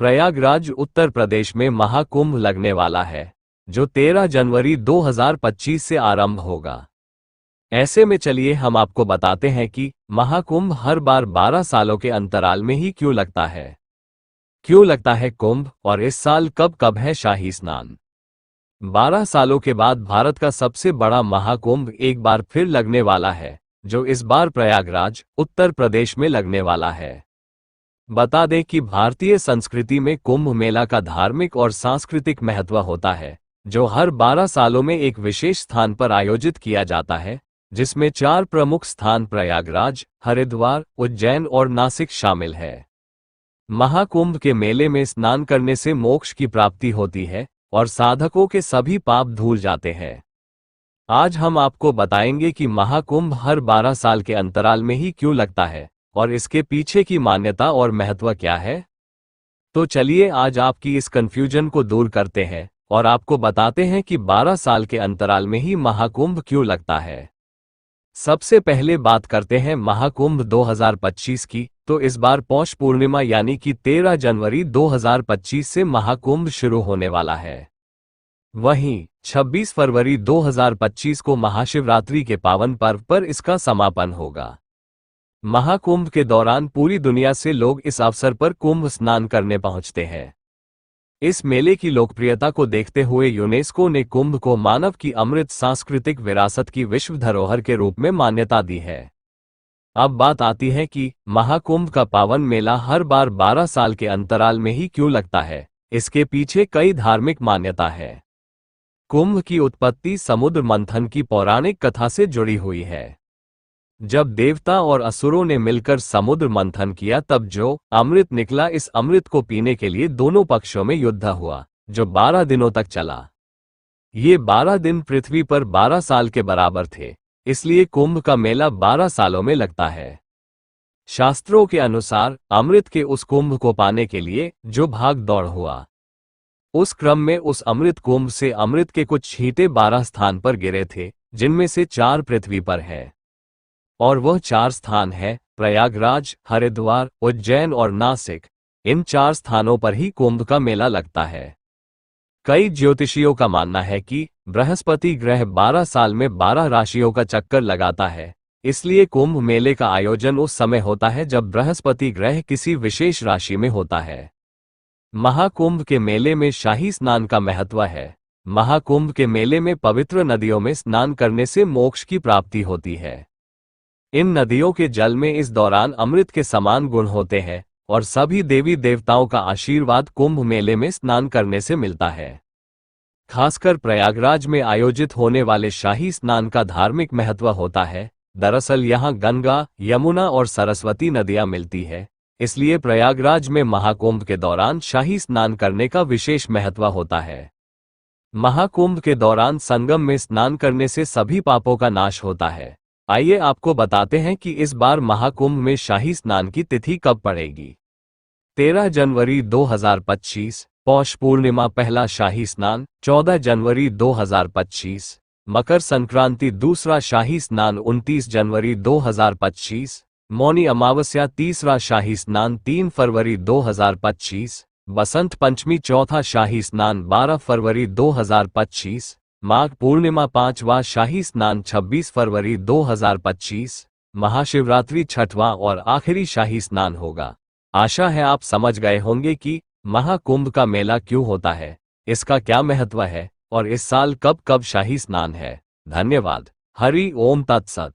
प्रयागराज उत्तर प्रदेश में महाकुंभ लगने वाला है, जो 13 जनवरी 2025 से आरंभ होगा। ऐसे में चलिए हम आपको बताते हैं कि महाकुंभ हर बार 12 सालों के अंतराल में ही क्यों लगता है। क्यों लगता है कुंभ और इस साल कब कब है शाही स्नान। 12 सालों के बाद भारत का सबसे बड़ा महाकुंभ एक बार फिर लगने वाला है, जो इस बार प्रयागराज उत्तर प्रदेश में लगने वाला है। बता दें कि भारतीय संस्कृति में कुंभ मेला का धार्मिक और सांस्कृतिक महत्व होता है, जो हर 12 सालों में एक विशेष स्थान पर आयोजित किया जाता है, जिसमें 4 प्रमुख स्थान प्रयागराज, हरिद्वार, उज्जैन और नासिक शामिल है। महाकुंभ के मेले में स्नान करने से मोक्ष की प्राप्ति होती है और साधकों के सभी पाप धुल जाते हैं। आज हम आपको बताएंगे कि महाकुंभ हर 12 साल के अंतराल में ही क्यों लगता है और इसके पीछे की मान्यता और महत्व क्या है। तो चलिए आज आपकी इस कंफ्यूजन को दूर करते हैं और आपको बताते हैं कि 12 साल के अंतराल में ही महाकुंभ क्यों लगता है। सबसे पहले बात करते हैं महाकुंभ 2025 की। तो इस बार पौष पूर्णिमा यानी कि 13 जनवरी 2025 से महाकुंभ शुरू होने वाला है। वहीं 26 फरवरी 2025 को महाशिवरात्रि के पावन पर्व पर इसका समापन होगा। महाकुंभ के दौरान पूरी दुनिया से लोग इस अवसर पर कुंभ स्नान करने पहुंचते हैं। इस मेले की लोकप्रियता को देखते हुए यूनेस्को ने कुंभ को मानव की अमृत सांस्कृतिक विरासत की विश्व धरोहर के रूप में मान्यता दी है। अब बात आती है कि महाकुंभ का पावन मेला हर बार 12 साल के अंतराल में ही क्यों लगता है। इसके पीछे कई धार्मिक मान्यता है। कुंभ की उत्पत्ति समुद्र मंथन की पौराणिक कथा से जुड़ी हुई है। जब देवता और असुरों ने मिलकर समुद्र मंथन किया तब जो अमृत निकला, इस अमृत को पीने के लिए दोनों पक्षों में युद्ध हुआ, जो 12 दिनों तक चला। ये 12 दिन पृथ्वी पर 12 साल के बराबर थे, इसलिए कुंभ का मेला 12 सालों में लगता है। शास्त्रों के अनुसार अमृत के उस कुंभ को पाने के लिए जो भाग दौड़ हुआ, उस क्रम में उस अमृत कुंभ से अमृत के कुछ छींटे 12 स्थान पर गिरे थे, जिनमें से 4 पृथ्वी पर है। और वह 4 स्थान है प्रयागराज, हरिद्वार, उज्जैन और नासिक। इन 4 स्थानों पर ही कुंभ का मेला लगता है। कई ज्योतिषियों का मानना है कि बृहस्पति ग्रह 12 साल में 12 राशियों का चक्कर लगाता है, इसलिए कुंभ मेले का आयोजन उस समय होता है जब बृहस्पति ग्रह किसी विशेष राशि में होता है। महाकुंभ के मेले में शाही स्नान का महत्व है। महाकुंभ के मेले में पवित्र नदियों में स्नान करने से मोक्ष की प्राप्ति होती है। इन नदियों के जल में इस दौरान अमृत के समान गुण होते हैं और सभी देवी देवताओं का आशीर्वाद कुंभ मेले में स्नान करने से मिलता है। खासकर प्रयागराज में आयोजित होने वाले शाही स्नान का धार्मिक महत्व होता है। दरअसल यहाँ गंगा, यमुना और सरस्वती नदियाँ मिलती है, इसलिए प्रयागराज में महाकुंभ के दौरान शाही स्नान करने का विशेष महत्व होता है। महाकुंभ के दौरान संगम में स्नान करने से सभी पापों का नाश होता है। आइए आपको बताते हैं कि इस बार महाकुंभ में शाही स्नान की तिथि कब पड़ेगी। 13 जनवरी 2025 पौष पूर्णिमा पहला शाही स्नान, 14 जनवरी 2025 मकर संक्रांति दूसरा शाही स्नान, 29 जनवरी 2025 मौनी अमावस्या तीसरा शाही स्नान, 3 फरवरी 2025 बसंत पंचमी चौथा शाही स्नान, 12 फरवरी 2025 माघ पूर्णिमा पांचवा शाही स्नान, 26 फरवरी 2025 महाशिवरात्रि छठवां और आखिरी शाही स्नान होगा। आशा है आप समझ गए होंगे कि महाकुंभ का मेला क्यों होता है, इसका क्या महत्व है और इस साल कब कब शाही स्नान है। धन्यवाद। हरि ओम तत्सत।